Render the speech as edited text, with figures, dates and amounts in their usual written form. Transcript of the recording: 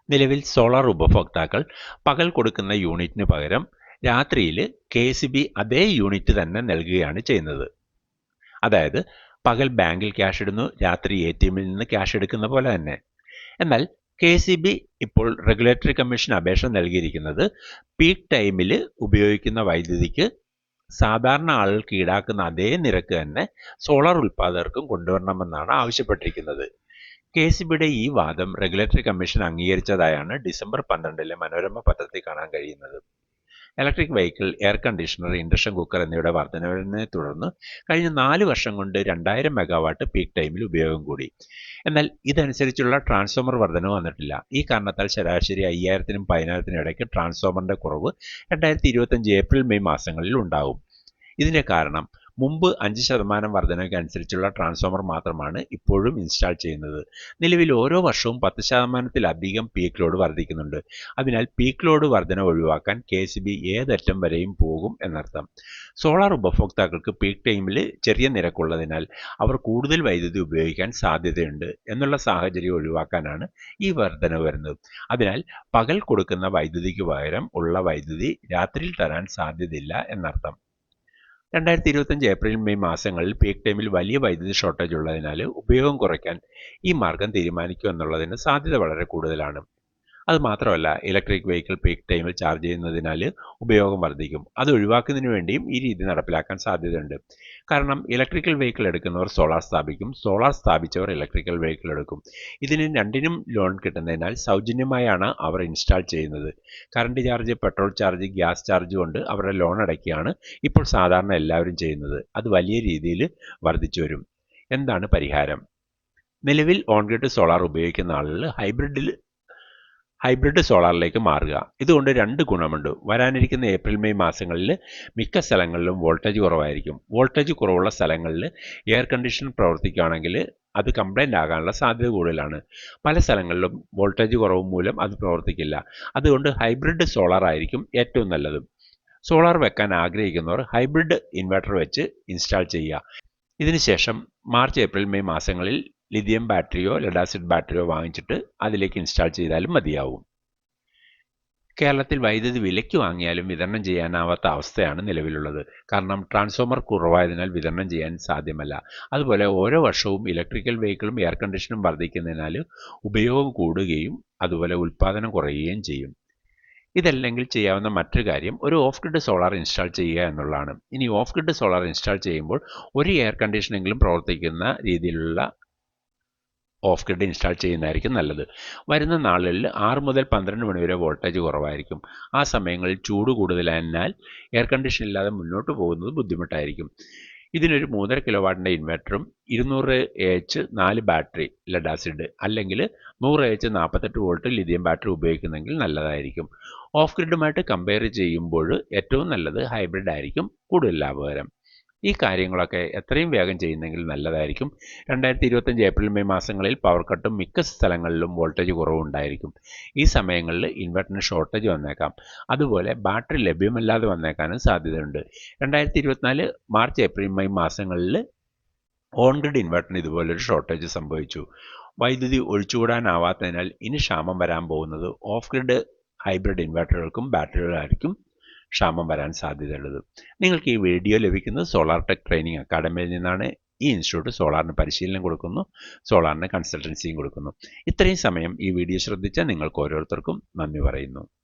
നിലവിൽ സോളാർ ഉപഭോക്താക്കൾ പകൽ കൊടുക്കുന്ന യൂണിറ്റിന് പകരം രാത്രിയിൽ KSB അതേ യൂണിറ്റ് തന്നെ നൽകുകയാണ് ചെയ്യുന്നത്. അതായത് പകൽ ബാങ്കിൽ ക്യാഷ് ഇടുന്നു, രാത്രി ATMൽ നിന്ന് ക്യാഷ് എടുക്കുന്ന പോലെ തന്നെ. എന്നാൽ KSB ഇപ്പോൾ റെഗുലേറ്ററി കമ്മീഷൻ അപേക്ഷ നൽകിയിരിക്കുന്നത് പീക്ക് ടൈമിൽ ഉപയോഗിക്കുന്ന വൈദ്യുതിക്ക് സാധാരണ ആളുകൾക്ക് ഈടാക്കുന്ന അതേ നിരക്ക് തന്നെ സോളാർ ഉൽപ്പാദകർക്കും കൊണ്ടുവരണമെന്നാണ് ആവശ്യപ്പെട്ടിരിക്കുന്നത്. KSBയുടെ ഈ വാദം റെഗുലേറ്ററി കമ്മീഷൻ അംഗീകരിച്ചതായാണ് ഡിസംബർ 12 മനോരമ പത്രത്തിൽ കാണാൻ കഴിയുന്നത്. Electric vehicle, air conditioner, induction cooker എന്നിവയുടെ വർധനവിനെ തുടർന്ന് കഴിഞ്ഞ 4 വർഷം കൊണ്ട് 2000 മെഗാവാട്ട് പീക്ക് ടൈമിൽ ഉപയോഗം കൂടി. എന്നാൽ ഇതനുസരിച്ചുള്ള ട്രാൻസ്ഫോമർ വർധനവ് വന്നിട്ടില്ല. ഈ കാരണത്താൽ ശരാശരി 5000-നും 10000-നും ഇടയ്ക്ക് ട്രാൻസ്ഫോമറിന്റെ കുറവ് 2025 ഏപ്രിൽ മെയ് മാസങ്ങളിൽ ഉണ്ടാകും. ഇതിന്റെ കാരണം മുമ്പ് 5% വർധനയ്ക്കനുസരിച്ചുള്ള ട്രാൻസ്ഫോമർ മാത്രമാണ് ഇപ്പോഴും ഇൻസ്റ്റാൾ ചെയ്യുന്നത്. നിലവിൽ ഓരോ വർഷവും 10%-ലധികം പീക്ക് ലോഡ് വർദ്ധിക്കുന്നുണ്ട്. അതിനാൽ പീക്ക് ലോഡ് വർധന ഒഴിവാക്കാൻ KSB ഏതറ്റം വരെയും പോകും എന്നർത്ഥം. സോളാർ ഉപഭോക്താക്കൾക്ക് പീക്ക് ടൈമിൽ ചെറിയ നിരക്കുള്ളതിനാൽ അവർ കൂടുതൽ വൈദ്യുതി ഉപയോഗിക്കാൻ സാധ്യതയുണ്ട് എന്നുള്ള സാഹചര്യം ഒഴിവാക്കാനാണ് ഈ വർധനവ് വരുന്നത്. അതിനാൽ പകൽ കൊടുക്കുന്ന വൈദ്യുതിക്ക് പകരം ഉള്ള വൈദ്യുതി രാത്രിയിൽ തരാൻ സാധ്യതയില്ല എന്നർത്ഥം. 2025 ഏപ്രിൽ മെയ് മാസങ്ങളിൽ പീക്ക് ടൈമിൽ വലിയ വൈദ്യുതി ഷോർട്ടേജ് ഉള്ളതിനാൽ ഉപയോഗം കുറയ്ക്കാൻ ഈ മാർഗം തീരുമാനിക്കുമെന്നുള്ളതിന് സാധ്യത വളരെ കൂടുതലാണ്. അതുമാത്രമല്ല, ഇലക്ട്രിക് വെഹിക്കിൾ പീക്ക് ടൈമിൽ ചാർജ് ചെയ്യുന്നതിനാൽ ഉപയോഗം വർദ്ധിക്കും. അത് ഒഴിവാക്കുന്നതിന് വേണ്ടിയും ഈ രീതി നടപ്പിലാക്കാൻ സാധ്യതയുണ്ട്. കാരണം ഇലക്ട്രിക്കൽ വെഹിക്കിൾ എടുക്കുന്നവർ സോളാർ സ്ഥാപിക്കും, സോളാർ സ്ഥാപിച്ചവർ ഇലക്ട്രിക്കൽ വെഹിക്കിൾ എടുക്കും. ഇതിന് രണ്ടിനും ലോൺ കിട്ടുന്നതിനാൽ സൗജന്യമായാണ് അവർ ഇൻസ്റ്റാൾ ചെയ്യുന്നത്. Current charge, petrol charge, gas charge കൊണ്ട് അവരുടെ ലോൺ അടയ്ക്കുകയാണ് ഇപ്പോൾ സാധാരണ എല്ലാവരും ചെയ്യുന്നത്. അത് വലിയ രീതിയിൽ വർദ്ധിച്ചു വരും. എന്താണ് പരിഹാരം? നിലവിൽ ഓൺ ഗ്രിഡ് സോളാർ ഉപയോഗിക്കുന്ന ആളുകൾ ഹൈബ്രിഡ് സോളാറിലേക്ക് മാറുക. ഇതുകൊണ്ട് 2 ഗുണമുണ്ട്. വരാനിരിക്കുന്ന ഏപ്രിൽ മെയ് മാസങ്ങളിൽ മിക്ക സ്ഥലങ്ങളിലും വോൾട്ടേജ് കുറവായിരിക്കും. വോൾട്ടേജ് കുറവുള്ള സ്ഥലങ്ങളിൽ എയർ കണ്ടീഷൻ പ്രവർത്തിക്കുകയാണെങ്കിൽ അത് കംപ്ലൈൻ്റ് ആകാനുള്ള സാധ്യത കൂടുതലാണ്. പല സ്ഥലങ്ങളിലും വോൾട്ടേജ് കുറവ് മൂലം അത് പ്രവർത്തിക്കില്ല. അതുകൊണ്ട് ഹൈബ്രിഡ് സോളാർ ആയിരിക്കും ഏറ്റവും നല്ലത്. സോളാർ വെക്കാൻ ആഗ്രഹിക്കുന്നവർ ഹൈബ്രിഡ് ഇൻവെർട്ടർ വെച്ച് ഇൻസ്റ്റാൾ ചെയ്യുക. ഇതിനുശേഷം മാർച്ച്, ഏപ്രിൽ, മെയ് മാസങ്ങളിൽ ലിഥിയം ബാറ്ററിയോ ലെഡ് ആസിഡ് ബാറ്ററിയോ വാങ്ങിച്ചിട്ട് അതിലേക്ക് ഇൻസ്റ്റാൾ ചെയ്താലും മതിയാവും. കേരളത്തിൽ വൈദ്യുതി വിലയ്ക്ക് വാങ്ങിയാലും വിതരണം ചെയ്യാനാവാത്ത അവസ്ഥയാണ് നിലവിലുള്ളത്. കാരണം ട്രാൻസ്ഫോമർ കുറവായതിനാൽ വിതരണം ചെയ്യാൻ സാധ്യമല്ല. അതുപോലെ ഓരോ വർഷവും ഇലക്ട്രിക്കൽ വെഹിക്കിളും എയർ കണ്ടീഷനും വർദ്ധിക്കുന്നതിനാൽ ഉപയോഗം കൂടുകയും അതുപോലെ ഉൽപ്പാദനം കുറയുകയും ചെയ്യും. ഇതല്ലെങ്കിൽ ചെയ്യാവുന്ന മറ്റൊരു കാര്യം ഒരു ഓഫ് ഗ്രിഡ് സോളാർ ഇൻസ്റ്റാൾ ചെയ്യുക എന്നുള്ളതാണ്. ഇനി ഓഫ് ഗ്രിഡ് സോളാർ ഇൻസ്റ്റാൾ ചെയ്യുമ്പോൾ ഒരു എയർ കണ്ടീഷനെങ്കിലും പ്രവർത്തിക്കുന്ന രീതിയിലുള്ള ഓഫ് ഗ്രിഡ് ഇൻസ്റ്റാൾ ചെയ്യുന്നതായിരിക്കും നല്ലത്. വരുന്ന നാളുകളിൽ 6 മുതൽ 12 മണി വരെ വോൾട്ടേജ് കുറവായിരിക്കും. ആ സമയങ്ങളിൽ ചൂട് കൂടുതലായതിനാൽ എയർ കണ്ടീഷൻ ഇല്ലാതെ മുന്നോട്ട് പോകുന്നത് ബുദ്ധിമുട്ടായിരിക്കും. ഇതിനൊരു 3.5 കിലോവാട്ടിൻ്റെ ഇൻവെർട്ടറും 200 AH 4 ബാറ്ററി ലെഡ് ആസിഡ് അല്ലെങ്കിൽ 100 AH 48 വോൾട്ട് ലിഥിയം ബാറ്ററി ഉപയോഗിക്കുന്നെങ്കിൽ നല്ലതായിരിക്കും. ഓഫ് ഗ്രിഡുമായിട്ട് കമ്പയർ ചെയ്യുമ്പോൾ ഏറ്റവും നല്ലത് ഹൈബ്രിഡ് ആയിരിക്കും കൂടുതൽ ലാഭകരം. ഈ കാര്യങ്ങളൊക്കെ എത്രയും വേഗം ചെയ്യുന്നെങ്കിൽ നല്ലതായിരിക്കും. 2025 ഏപ്രിൽ മെയ് മാസങ്ങളിൽ പവർ കട്ടും മിക്ക സ്ഥലങ്ങളിലും വോൾട്ടേജ് കുറവുണ്ടായിരിക്കും. ഈ സമയങ്ങളിൽ ഇൻവെർട്ടറിന് ഷോർട്ടേജ് വന്നേക്കാം. അതുപോലെ ബാറ്ററി ലഭ്യമല്ലാതെ വന്നേക്കാനും സാധ്യതയുണ്ട്. 2024 മാർച്ച്, ഏപ്രിൽ, മെയ് മാസങ്ങളിൽ ഓൺ ഗ്രിഡ് ഇൻവെർട്ടറിന് ഇതുപോലൊരു ഷോർട്ടേജ് സംഭവിച്ചു. വൈദ്യുതി ഒഴിച്ചുകൂടാനാവാത്തതിനാൽ ഇനി ക്ഷാമം വരാൻ പോകുന്നത് ഓഫ് ഗ്രിഡ് ഹൈബ്രിഡ് ഇൻവെർട്ടറുകൾക്കും ബാറ്ററികളായിരിക്കും ക്ഷാമം വരാൻ സാധ്യതയുള്ളത്. നിങ്ങൾക്ക് ഈ വീഡിയോ ലഭിക്കുന്നത് സോളാർ ടെക് ട്രെയിനിങ് അക്കാഡമിയിൽ നിന്നാണ്. ഈ ഇൻസ്റ്റിറ്റ്യൂട്ട് സോളാറിന് പരിശീലനം കൊടുക്കുന്നു, സോളാറിന് കൺസൾട്ടൻസിയും കൊടുക്കുന്നു. ഇത്രയും സമയം ഈ വീഡിയോ ശ്രദ്ധിച്ച നിങ്ങൾക്ക് ഓരോരുത്തർക്കും നന്ദി പറയുന്നു.